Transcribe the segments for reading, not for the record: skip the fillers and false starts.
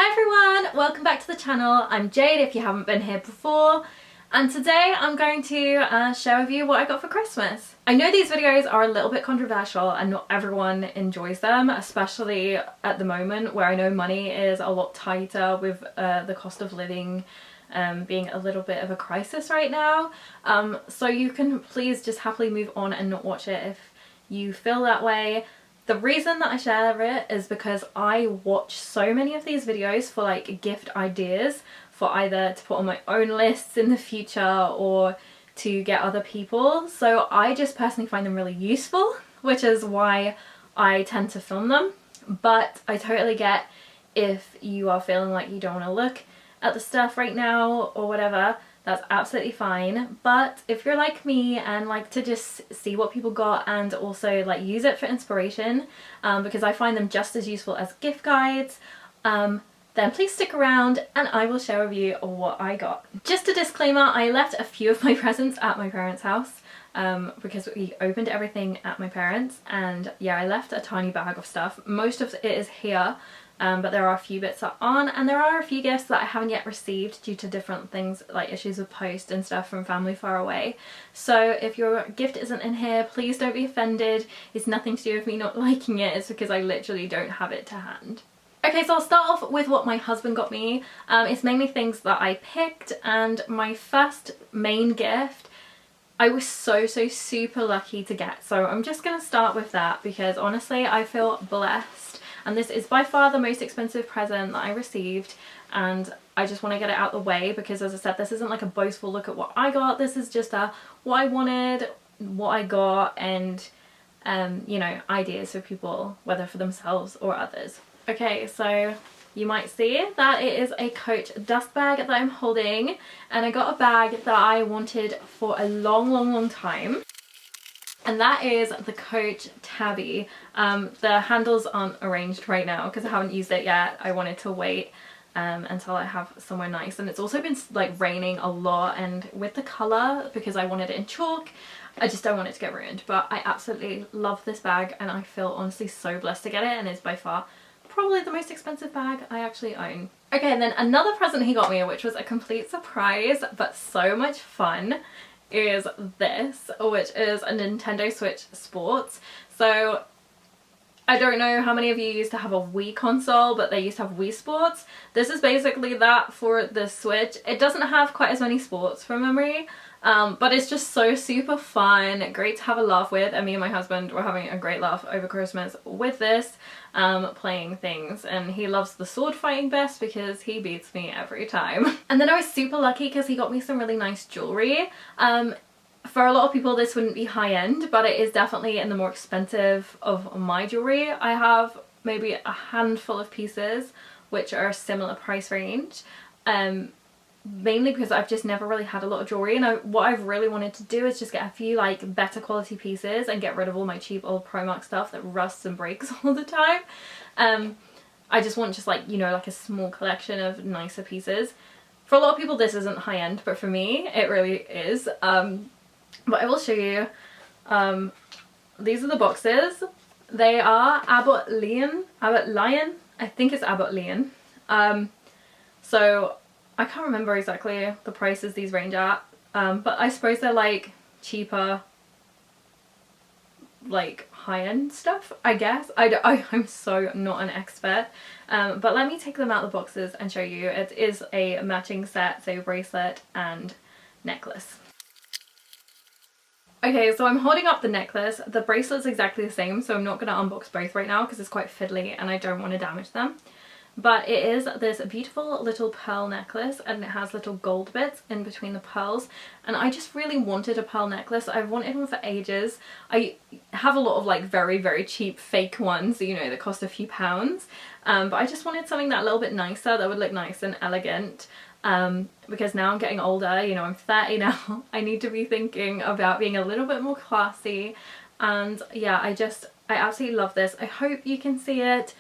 Hi everyone, welcome back to the channel. I'm Jade if you haven't been here before, and today I'm going to share with you what I got for Christmas. I know these videos are a little bit controversial and not everyone enjoys them, especially at the moment where I know money is a lot tighter with the cost of living being a little bit of a crisis right now. So you can please just happily move on and not watch it if you feel that way. The reason that I share it is because I watch so many of these videos for like gift ideas for either to put on my own lists in the future or to get other people. So I just personally find them really useful, which is why I tend to film them. But I totally get if you are feeling like you don't want to look at the stuff right now or whatever, that's absolutely fine. But if you're like me and like to just see what people got and also like use it for inspiration, because I find them just as useful as gift guides, then please stick around and I will share with you what I got. Just a disclaimer, I left a few of my presents at my parents' house because we opened everything at my parents', and yeah, I left a tiny bag of stuff. Most of it is here. But there are a few bits that aren't, and there are a few gifts that I haven't yet received due to different things like issues with post and stuff from family far away. So if your gift isn't in here, please don't be offended. It's nothing to do with me not liking it, it's because I literally don't have it to hand. Okay, so I'll start off with what my husband got me. It's mainly things that I picked, and my first main gift I was so super lucky to get. So I'm just going to start with that because honestly I feel blessed. And this is by far the most expensive present that I received, and I just want to get it out the way because, as I said, this isn't like a boastful look at what I got. This is just what I wanted, what I got, and you know, ideas for people, whether for themselves or others. Okay, so you might see that it is a Coach dust bag that I'm holding, and I got a bag that I wanted for a long time. And that is the Coach Tabby. The handles aren't arranged right now because I haven't used it yet. I wanted to wait until I have somewhere nice. And it's also been like raining a lot, and with the colour, because I wanted it in chalk, I just don't want it to get ruined. But I absolutely love this bag and I feel honestly so blessed to get it, and it's by far probably the most expensive bag I actually own. Okay, and then another present he got me, which was a complete surprise but so much fun, is this, which is a Nintendo Switch Sports. So I don't know how many of you used to have a Wii console, but they used to have Wii Sports. This is basically that for the Switch. It doesn't have quite as many sports from memory, but it's just so super fun, great to have a laugh with, and me and my husband were having a great laugh over Christmas with this, playing things, and he loves the sword fighting best because he beats me every time. And then I was super lucky because he got me some really nice jewellery. For a lot of people this wouldn't be high-end, but it is definitely in the more expensive of my jewellery. I have maybe a handful of pieces which are a similar price range, mainly because I've just never really had a lot of jewellery, and what I've really wanted to do is just get a few like better quality pieces and get rid of all my cheap old Primark stuff that rusts and breaks all the time. I just want just like, you know, like a small collection of nicer pieces. For a lot of people this isn't high-end, but for me it really is. But I will show you. These are the boxes. They are Abbott Lion, I think it's Abbott Lion. So I can't remember exactly the prices these range at, but I suppose they're like cheaper, like high-end stuff, I guess. I'm so not an expert, but let me take them out of the boxes and show you. It is a matching set, so bracelet and necklace. Okay, so I'm holding up the necklace. The bracelet's exactly the same, so I'm not going to unbox both right now because it's quite fiddly and I don't want to damage them. But it is this beautiful little pearl necklace, and it has little gold bits in between the pearls, and I just really wanted a pearl necklace. I've wanted one for ages. I have a lot of like very cheap fake ones, you know, that cost a few pounds, but I just wanted something that a little bit nicer, that would look nice and elegant. Because now I'm getting older, you know, I'm 30 now, I need to be thinking about being a little bit more classy, and yeah, I absolutely love this. I hope you can see it.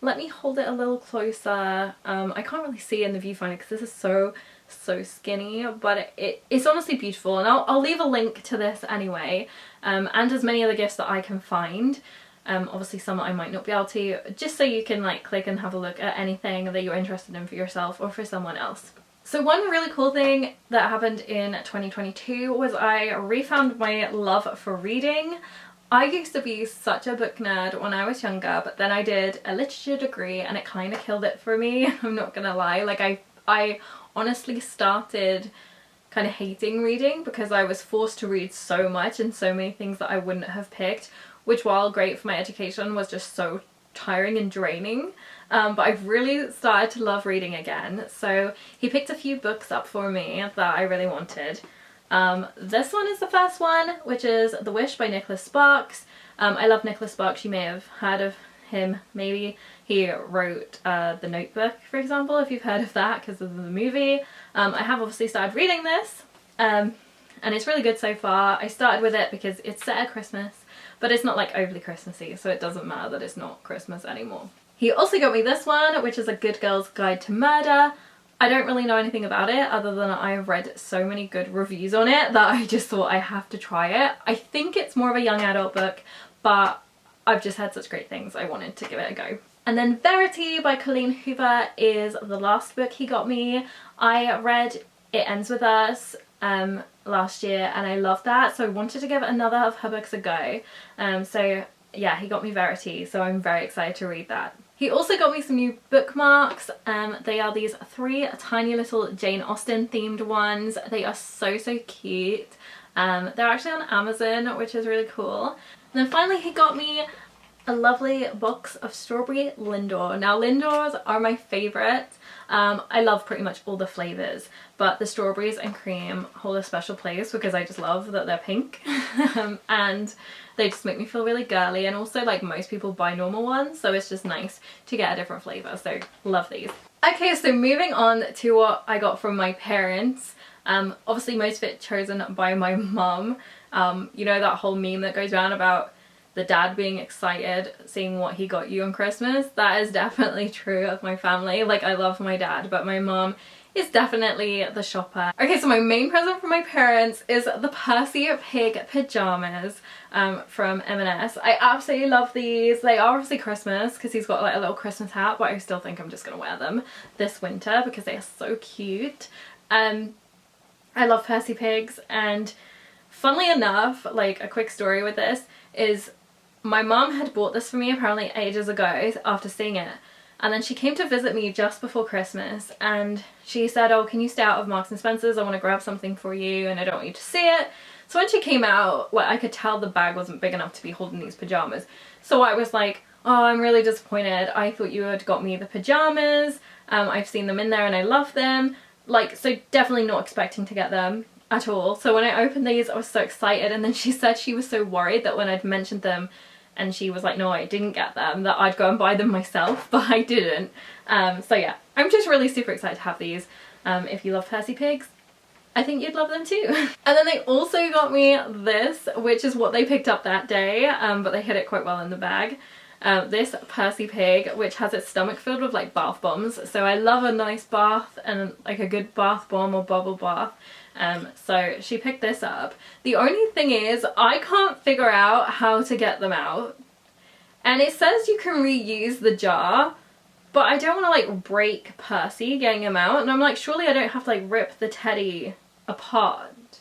Let me hold it a little closer. I can't really see it in the viewfinder because this is so skinny, but it's honestly beautiful, and I'll leave a link to this anyway, and as many other gifts that I can find. Obviously some I might not be able to, just so you can like click and have a look at anything that you're interested in for yourself or for someone else. So one really cool thing that happened in 2022 was I refound my love for reading. I used to be such a book nerd when I was younger, but then I did a literature degree and it kind of killed it for me. I'm not gonna lie, like I honestly started kind of hating reading because I was forced to read so much and so many things that I wouldn't have picked, which while great for my education was just so tiring and draining. But I've really started to love reading again. So he picked a few books up for me that I really wanted. This one is the first one, which is The Wish by Nicholas Sparks. I love Nicholas Sparks, you may have heard of him maybe. He wrote The Notebook, for example, if you've heard of that because of the movie. I have obviously started reading this, and it's really good so far. I started with it because it's set at Christmas, but it's not like overly Christmassy, so it doesn't matter that it's not Christmas anymore. He also got me this one, which is A Good Girl's Guide to Murder. I don't really know anything about it other than I've read so many good reviews on it that I just thought I have to try it. I think it's more of a young adult book, but I've just heard such great things, I wanted to give it a go. And then Verity by Colleen Hoover is the last book he got me. I read It Ends With Us last year and I loved that, so I wanted to give another of her books a go. So yeah, he got me Verity, so I'm very excited to read that. He also got me some new bookmarks. They are these 3 tiny little Jane Austen themed ones. They are so cute. They're actually on Amazon, which is really cool. And then finally he got me a lovely box of strawberry Lindor. Now Lindors are my favourite. I love pretty much all the flavours, but the strawberries and cream hold a special place because I just love that they're pink. And they just make me feel really girly, and also like most people buy normal ones, so it's just nice to get a different flavour, so love these. Okay, so moving on to what I got from my parents. Obviously most of it chosen by my mum. You know that whole meme that goes around about the dad being excited seeing what he got you on Christmas? That is definitely true of my family. Like, I love my dad, but my mum is definitely the shopper. Okay, so my main present from my parents is the Percy Pig pajamas from M&S. I absolutely love these. They are obviously Christmas because he's got like a little Christmas hat, but I still think I'm just gonna wear them this winter because they are so cute. I love Percy Pigs, and funnily enough, like a quick story with this is my mum had bought this for me apparently ages ago after seeing it. And then she came to visit me just before Christmas and she said, oh, can you stay out of Marks and Spencer's? I want to grab something for you and I don't want you to see it. So when she came out, well, I could tell the bag wasn't big enough to be holding these pajamas. So I was like, oh, I'm really disappointed. I thought you had got me the pajamas. I've seen them in there and I love them. Like, so definitely not expecting to get them at all. So when I opened these, I was so excited. And then she said she was so worried that when I'd mentioned them and she was like, no, I didn't get them, that I'd go and buy them myself, but I didn't. So yeah, I'm just really super excited to have these. If you love Percy Pigs, I think you'd love them too. And then they also got me this, which is what they picked up that day, but they hid it quite well in the bag. This Percy Pig, which has its stomach filled with like bath bombs. So I love a nice bath and like a good bath bomb or bubble bath. So she picked this up. The only thing is I can't figure out how to get them out. And it says you can reuse the jar, but I don't want to like break Percy getting him out. And I'm like, surely I don't have to like rip the teddy apart.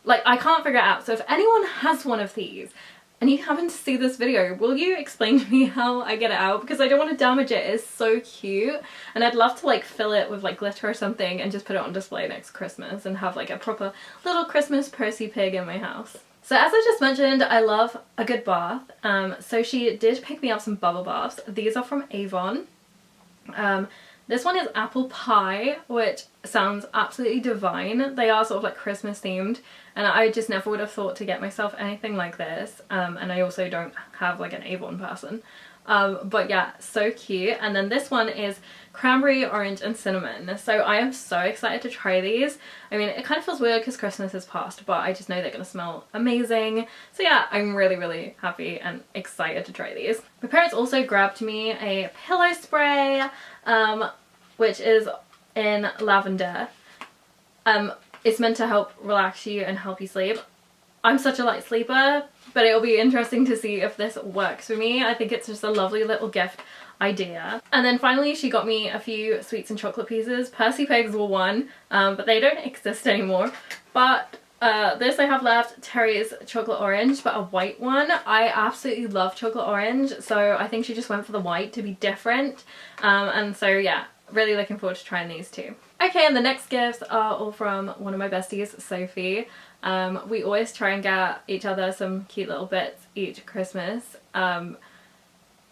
Like, I can't figure it out. So if anyone has one of these and you happen to see this video, will you explain to me how I get it out? Because I don't want to damage it. It's so cute. And I'd love to like fill it with like glitter or something and just put it on display next Christmas and have like a proper little Christmas Percy Pig in my house. So as I just mentioned, I love a good bath. So she did pick me up some bubble baths. These are from Avon. This one is apple pie, which sounds absolutely divine. They are sort of like Christmas themed, and I just never would have thought to get myself anything like this. And I also don't have like an Avon person. But yeah, so cute. And then this one is cranberry, orange and cinnamon. So I am so excited to try these. I mean, it kind of feels weird because Christmas has passed, but I just know they're gonna smell amazing. So yeah, I'm really happy and excited to try these. My parents also grabbed me a pillow spray, which is in lavender. It's meant to help relax you and help you sleep. I'm such a light sleeper, but it'll be interesting to see if this works for me. I think it's just a lovely little gift idea. And then finally she got me a few sweets and chocolate pieces. Percy Pigs were one, but they don't exist anymore. But this I have left, Terry's chocolate orange, but a white one. I absolutely love chocolate orange, so I think she just went for the white to be different. And so yeah, really looking forward to trying these too. Okay, and the next gifts are all from one of my besties, Sophie. We always try and get each other some cute little bits each Christmas.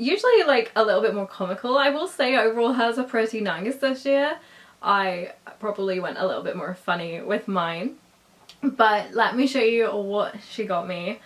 Usually like a little bit more comical. I will say overall hers are pretty nice this year. I probably went a little bit more funny with mine. But let me show you what she got me.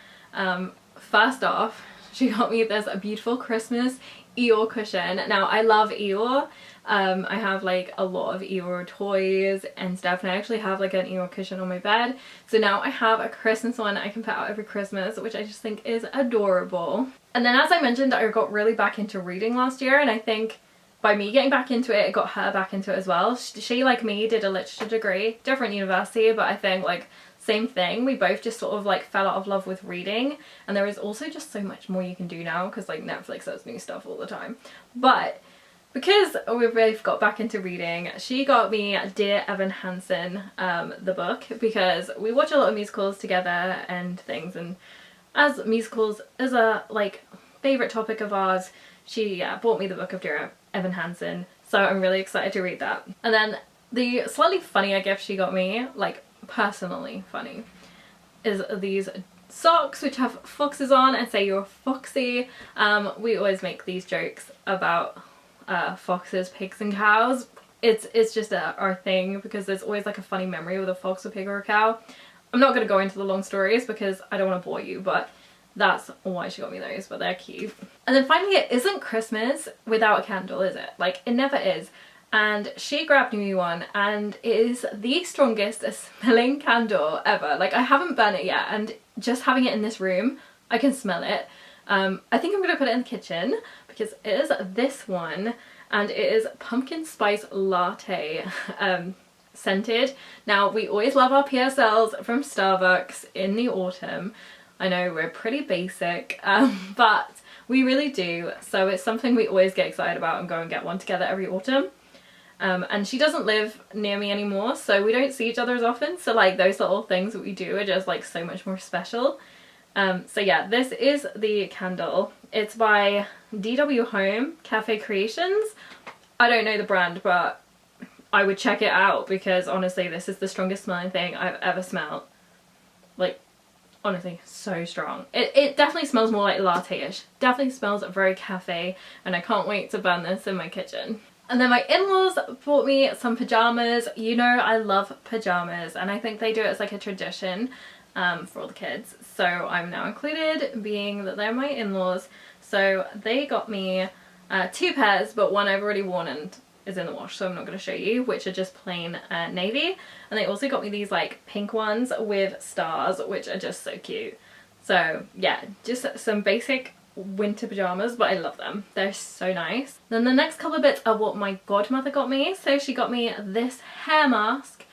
First off, she got me this beautiful Christmas Eeyore cushion. Now I love Eeyore. I have like a lot of Eeyore toys and stuff, and I actually have like an Eeyore cushion on my bed. So now I have a Christmas one I can put out every Christmas, which I just think is adorable. And then as I mentioned, I got really back into reading last year, and I think by me getting back into it, it got her back into it as well. She like me did a literature degree, different university, but I think like same thing. We both just sort of like fell out of love with reading, and there is also just so much more you can do now because like Netflix has new stuff all the time. But because we both got back into reading, she got me Dear Evan Hansen, the book, because we watch a lot of musicals together and things, and as musicals is a like favourite topic of ours, she bought me the book of Dear Evan Hansen, so I'm really excited to read that. And then the slightly funnier gift she got me, like personally funny, is these socks which have foxes on and say you're foxy. We always make these jokes about foxes, pigs and cows. It's just our thing because there's always like a funny memory with a fox, a pig or a cow. I'm not going to go into the long stories because I don't want to bore you, but that's why she got me those, but they're cute. And then finally, it isn't Christmas without a candle, is it? Like, it never is. And she grabbed me one, and it is the strongest smelling candle ever. Like, I haven't burnt it yet, and just having it in this room, I can smell it. I think I'm going to put it in the kitchen because it is this one, and it is pumpkin spice latte scented. Now, we always love our PSLs from Starbucks in the autumn. I know we're pretty basic, but we really do. So it's something we always get excited about and go and get one together every autumn. And she doesn't live near me anymore, so we don't see each other as often. So like those little things that we do are just like so much more special. So yeah, this is the candle. It's by DW Home Cafe Creations. I don't know the brand, but I would check it out because honestly, this is the strongest smelling thing I've ever smelled. Like, honestly, so strong. It definitely smells more like latte-ish. Definitely smells very cafe, and I can't wait to burn this in my kitchen. And then my in-laws bought me some pajamas. You know I love pajamas, and I think they do it as like a tradition for all the kids. So I'm now included, being that they're my in-laws. So they got me 2 pairs, but one I've already worn and is in the wash, so I'm not going to show you, which are just plain navy. And they also got me these like pink ones with stars, which are just so cute. So yeah, just some basic winter pajamas, but I love them. They're so nice. Then the next couple of bits are what my godmother got me. So she got me this hair mask,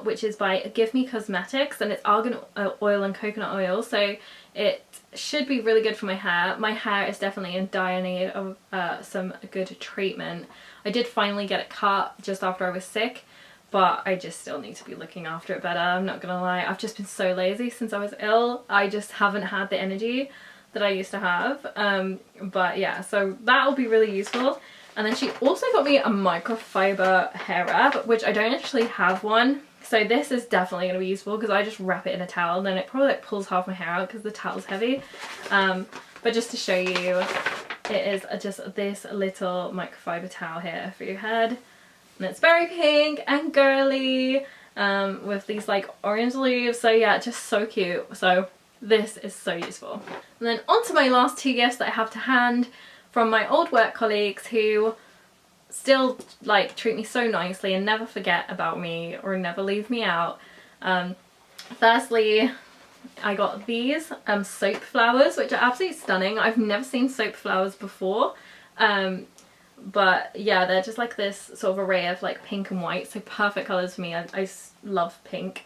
which is by Give Me Cosmetics, and it's argan oil and coconut oil, so it should be really good for my hair. My hair is definitely in dire need of some good treatment. I did finally get it cut just after I was sick, but I just still need to be looking after it better. I'm not gonna lie, I've just been so lazy since I was ill. I just haven't had the energy that I used to have. But yeah, so that'll be really useful. And then she also got me a microfiber hair wrap, which I don't actually have one. So this is definitely going to be useful because I just wrap it in a towel and then it probably like pulls half my hair out because the towel's heavy. But just to show you, it is just this little microfiber towel here for your head. And it's very pink and girly with these like orange leaves. So yeah, just so cute. So this is so useful. And then on to my last 2 gifts that I have to hand from my old work colleagues who still like treat me so nicely and never forget about me or never leave me out. Firstly, I got these soap flowers, which are absolutely stunning. I've never seen soap flowers before, but yeah, they're just like this sort of array of like pink and white, so perfect colours for me. I love pink.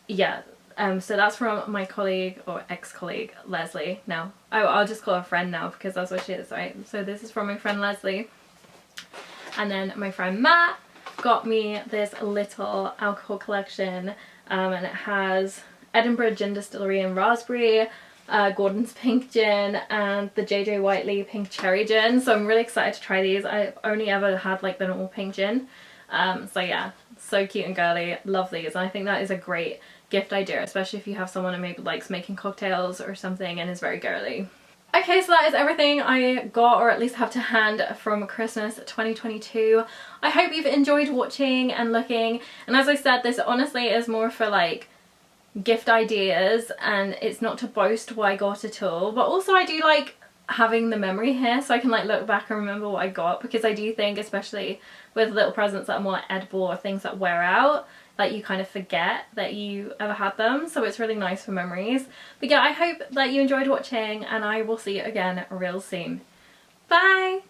Yeah, So that's from my colleague, or ex-colleague, Leslie now. I'll just call her friend now because that's what she is, right? So this is from my friend Leslie. And then my friend Matt got me this little alcohol collection, and it has Edinburgh Gin Distillery and Raspberry, Gordon's Pink Gin, and the JJ Whiteley Pink Cherry Gin. So I'm really excited to try these. I've only ever had like the normal pink gin. So yeah, so cute and girly. Love these. And I think that is a great gift idea, especially if you have someone who maybe likes making cocktails or something and is very girly. Okay, so that is everything I got, or at least have to hand, from Christmas 2022. I hope you've enjoyed watching and looking, and as I said, this honestly is more for like gift ideas, and it's not to boast what I got at all, but also I do like having the memory here so I can like look back and remember what I got, because I do think, especially with little presents that are more edible or things that wear out, like you kind of forget that you ever had them, so it's really nice for memories. But yeah, I hope that you enjoyed watching, and I will see you again real soon. Bye!